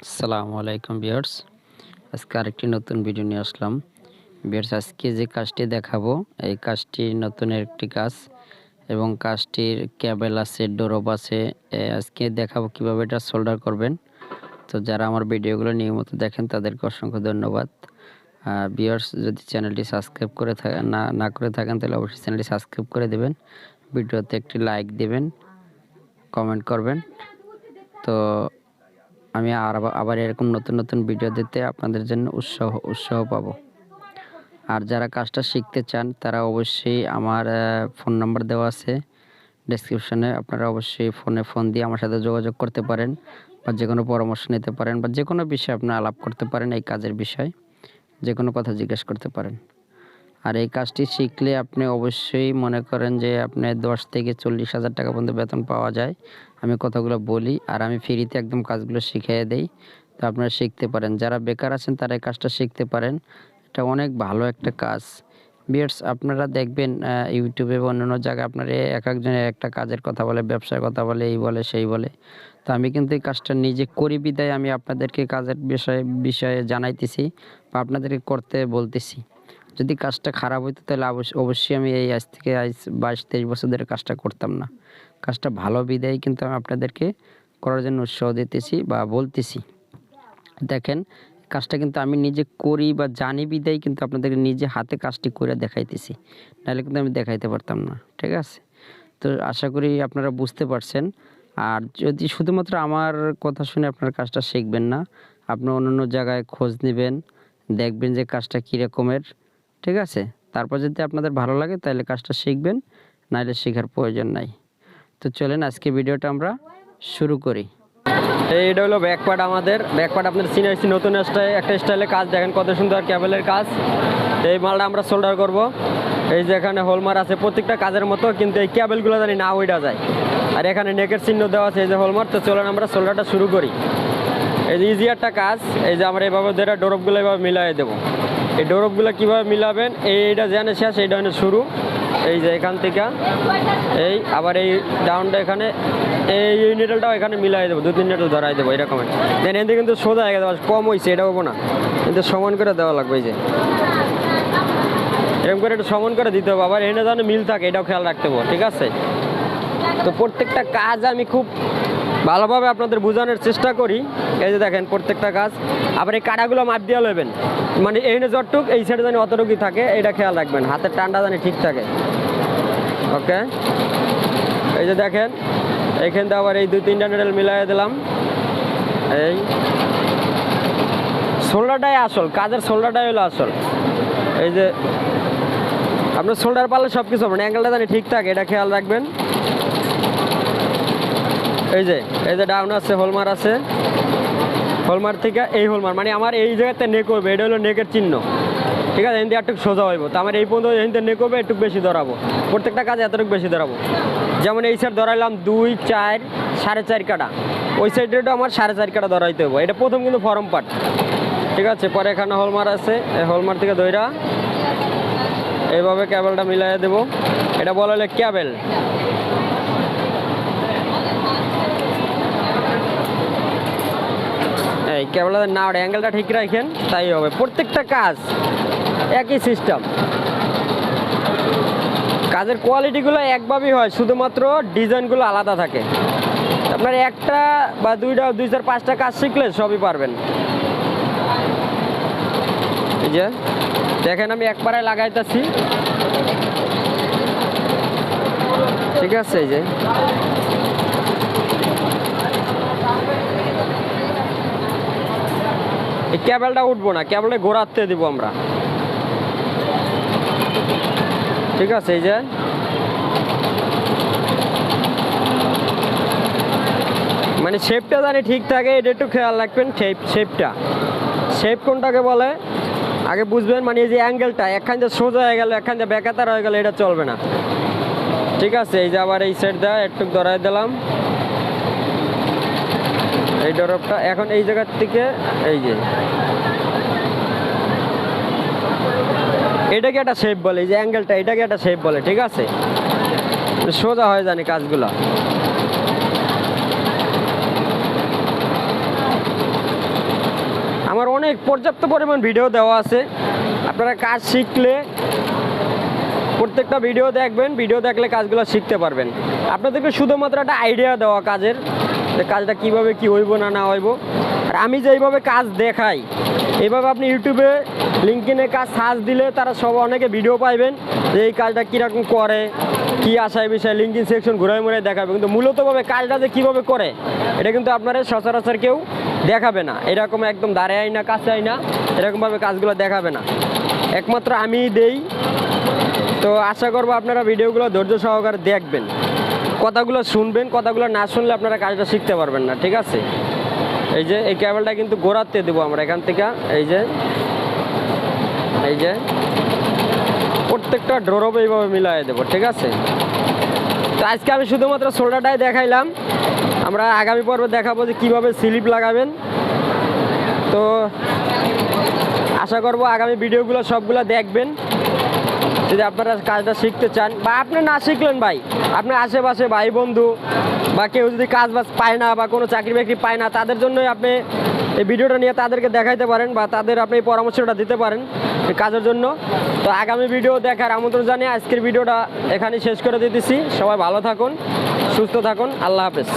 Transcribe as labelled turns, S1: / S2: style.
S1: আসসালামু আলাইকুম ভিউয়ার্স। আজকে আরেকটি নতুন ভিডিও নিয়ে আসলাম। ভিউয়ার্স, আজকে যে কাজটি দেখাবো এই কাজটি নতুন একটি কাজ এবং কাজটির কেবল আছে, ডোরপ আছে। আজকে দেখাবো কিভাবে এটা সোল্ডার করবেন। তো যারা আমার ভিডিওগুলো নিয়মিত দেখেন তাদেরকে অসংখ্য ধন্যবাদ। ভিউয়ার্স, যদি চ্যানেলটি সাবস্ক্রাইব করে না করে থাকেন তাহলে অবশ্যই চ্যানেলটি সাবস্ক্রাইব করে দেবেন। ভিডিওতে একটি লাইক দেবেন, কমেন্ট করবেন। তো আমি আবার এরকম নতুন নতুন ভিডিও দিতে আপনাদের জন্য উৎসাহ পাবো। আর যারা কাজটা শিখতে চান তারা অবশ্যই আমার ফোন নাম্বার দেওয়া আছে ডেসক্রিপশনে। আপনারা অবশ্যই ফোন দিয়ে আমার সাথে যোগাযোগ করতে পারেন বা যে কোনো পরামর্শ নিতে পারেন বা যে কোনো বিষয়ে আপনারা আলাপ করতে পারেন। এই কাজের বিষয় যে কোনো কথা জিজ্ঞেস করতে পারেন। আর এই কাজটি শিখলে আপনি অবশ্যই মনে করেন যে আপনি 10 থেকে 40,000 টাকা পর্যন্ত বেতন পাওয়া যায়। আমি কথাগুলো বলি আর আমি ফ্রিতে একদম কাজগুলো শিখিয়ে দেই। তো আপনারা শিখতে পারেন। যারা বেকার আছেন তারা এই কাজটা শিখতে পারেন। এটা অনেক ভালো একটা কাজ। ভিউয়ার্স, আপনারা দেখবেন ইউটিউবে বা অন্যান্য জায়গায় আপনারা একজনের একটা কাজের কথা বলে, ব্যবসার কথা বলে, এই বলে সেই বলে। তো আমি কিন্তু এই কাজটা নিজে করি বিধায় আমি আপনাদেরকে কাজের বিষয়ে জানাইতেছি বা আপনাদেরকে করতে বলতেছি। যদি কাজটা খারাপ হইতো তাহলে অবশ্যই আমি আজ থেকে 22-23 বছর ধরে কাজটা করতাম না। কাজটা ভালো বিধায় কিন্তু আমি আপনাদেরকে করার জন্য উৎসাহ দিতেছি বা বলতেছি। দেখেন, কাজটা কিন্তু আমি নিজে করি বা জানি বিধায় কিন্তু আপনাদেরকে নিজে হাতে কাজটি করে দেখাইতেছি। নাহলে কিন্তু আমি দেখাইতে পারতাম না। ঠিক আছে? তো আশা করি আপনারা বুঝতে পারছেন। আর যদি শুধুমাত্র আমার কথা শুনে আপনারা কাজটা শিখবেন না, আপনি অন্যান্য জায়গায় খোঁজ নেবেন, দেখবেন যে কাজটা কী রকমের। ঠিক আছে? তারপর যদি আপনাদের ভালো লাগে তাহলে কাজটা শিখবেন, নাহলে শেখার প্রয়োজন নাই। তো চলেন আজকে ভিডিওটা আমরা শুরু করি।
S2: এইটা হলো ব্যাকপার্ট। আমাদের ব্যাকপার্ট আপনার সিনিয়রসি নতুন একটা স্টাইলে কাজ দেখেন, কত সুন্দর ক্যাবেলের কাজ। এই মালটা আমরা সোল্ডার করব। এই যে এখানে হোলমার আছে প্রত্যেকটা কাজের মতো, কিন্তু এই ক্যাবেলগুলো জানি না ওইটা যায়। আর এখানে নেকের চিহ্ন দেওয়া আছে, এই যে হোলমার। তো চলেন আমরা সোল্ডারটা শুরু করি। এই যে ইজি একটা কাজ। এই যে আমরা এইভাবে ধরে ডোরপগুলো এইভাবে মিলাই দেবো। এই ডোরপগুলো কীভাবে মিলাবেন, এইটা জানে শেষ, এইটা শুরু। এই যে এখান থেকে এই আবার এই ডাউনটা এখানে, এই নেটেলটাও এখানে মিলাই দেবো, 2-3 নেটেল ধরাই দেবো এরকম। দেন এদিকে কিন্তু সোজা হয়ে গেছে, কম হয়েছে এটা হবো না, কিন্তু সমান করে দেওয়া লাগবে। এই যে এরকম করে একটু সমান করে দিতে হবে। আবার এনে যেন মিল থাকে এটাও খেয়াল রাখতে হবে। ঠিক আছে? তো প্রত্যেকটা কাজ আমি খুব ভালোভাবে আপনাদের বোঝানোর চেষ্টা করি। এই যে দেখেন প্রত্যেকটা কাজ। আবার এই কাটাগুলো মাপ দিয়ে নেবেন, মানে এইনে যতটুক এই সাইডে জানি অতটুকুই থাকে, এটা খেয়াল রাখবেন। হাতের টানটা জানি ঠিক থাকে। ওকে, এই যে দেখেন এইখান থেকে আবার এই 2-3টা নেডেল মিলাই দিলাম। এই শোল্ডারটাই আসল, কাজের শোল্ডারটাই হলো আসল। এই যে আপনার শোল্ডার পারলে সব কিছু হবে না, অ্যাঙ্গেলটা জানি ঠিক থাকে, এটা খেয়াল রাখবেন। এই যে ডাউন আছে, হোলমার আছে। হোলমার থেকে এই হোলমার মানে আমার এই জায়গাতে নেক হবে, এটা হলো নেকের চিহ্ন। ঠিক আছে? এখান থেকে একটু সোজা হইব। তো আমার এই পর্যন্ত এখান থেকে নেক হবে, একটু বেশি ধরাবো। প্রত্যেকটা কাজে এতটুকু বেশি ধরাবো। যেমন এই সাইড ধরাইলাম 2, 4, 4.5 কাটা। ওই সাইডেটা আমার 4.5 কাটা ধরাইতে হবে। এটা প্রথম কিন্তু ফরম পার্ট। ঠিক আছে? পরে এখানে হলমার আছে, এই হলমার থেকে ধইরা এইভাবে ক্যাবেলটা মিলাই দেবো। এটা বলা হলে ক্যাবেল। এই ক্যাবেলটা না ওটা অ্যাঙ্গেলটা ঠিক রাখেন, তাই হবে। প্রত্যেকটা কাজ একই সিস্টেম। কাজের কোয়ালিটিগুলো একভাবেই হয়, শুধুমাত্র ডিজাইনগুলো আলাদা থাকে। আপনার একটা বা 2-4-5টা কাজ শিখলে সবই পারবেন। এই যে দেখেন আমি একবারে লাগাইতেছি। ঠিক আছে? এই যে এই ক্যাবেলটা উঠবো না, ক্যাবেলটা ঘোরাতে দিব আমরা। ঠিক আছে? এই যে মানে শেপটা জানি ঠিক থাকে, এটা একটু খেয়াল রাখবেন। শেপ কোনটাকে বলে আগে বুঝবেন। মানে এই যে অ্যাঙ্গেলটা একখান দিয়ে সোজা হয়ে গেল, একখান দিয়ে বেকাতার হয়ে গেলে এটা চলবে না। ঠিক আছে? এই যে আবার এই সাইড দেওয়া একটু ধরাই দিলাম এই ডরপটা। এখন এই জায়গার থেকে এই যে এটাকে একটা শেপ বলে, এই যে অ্যাঙ্গেলটা এটাকে একটা শেপ বলে। ঠিক আছে? সোজা হয়ে জানি কাজগুলো। অনেক পর্যাপ্ত পরিমাণ ভিডিও দেওয়া আছে। আপনারা কাজ শিখলে প্রত্যেকটা ভিডিও দেখবেন, ভিডিও দেখলে কাজগুলো শিখতে পারবেন। আপনাদেরকে শুধুমাত্র একটা আইডিয়া দেওয়া কাজের, যে কাজটা কীভাবে কী হইব না না হইব। আর আমি যেইভাবে কাজ দেখাই এইভাবে আপনি ইউটিউবে লিঙ্কডিনে কাজ সার্চ দিলে তারা সব অনেকে ভিডিও পাইবেন যে এই কাজটা কীরকম করে, কী আশায় বিষয় লিঙ্কডিন সেকশন ঘুরাই মুড়াই দেখাবে, কিন্তু মূলতভাবে কাজটা যে কীভাবে করে এটা কিন্তু আপনারা সচরাচর কেউ দেখাবে না। এরকম একদম দাঁড়ায় না কাছে আয় না এরকমভাবে কাজগুলো দেখাবে না, একমাত্র আমিই দেই। তো আশা করবো আপনারা ভিডিওগুলো ধৈর্য সহকারে দেখবেন, কথাগুলো শুনবেন, কথাগুলো না শুনলে আপনারা কাজটা শিখতে পারবেন না, ঠিক আছে। এই যে এই কেবলটা কিন্তু গোড়াতে দেবো আমরা এখান থেকে, এই যে প্রত্যেকটা ড্রপ এইভাবে মিলাই দেবো, ঠিক আছে। তো আজকে আমি শুধুমাত্র শোল্ডারটাই দেখাইলাম, আমরা আগামী পর্বে দেখাবো যে কীভাবে স্লিপ লাগাবেন। তো আশা করবো আগামী ভিডিওগুলো সবগুলো দেখবেন। যদি আপনারা কাজটা শিখতে চান বা আপনি না শিখলেন ভাই, আপনার আশেপাশে ভাই বন্ধু বা কেউ যদি কাজ বাজ পায় না বা কোনো চাকরি বাকরি পায় না, তাদের জন্যই আপনি এই ভিডিওটা নিয়ে তাদেরকে দেখাইতে পারেন বা তাদের আপনি এই পরামর্শটা দিতে পারেন এই কাজের জন্য। তো আগামী ভিডিও দেখার আমন্ত্রণ জানিয়ে আজকের ভিডিওটা এখানেই শেষ করে দিতেছি। সবাই ভালো থাকুন, সুস্থ থাকুন, আল্লাহ হাফেজ।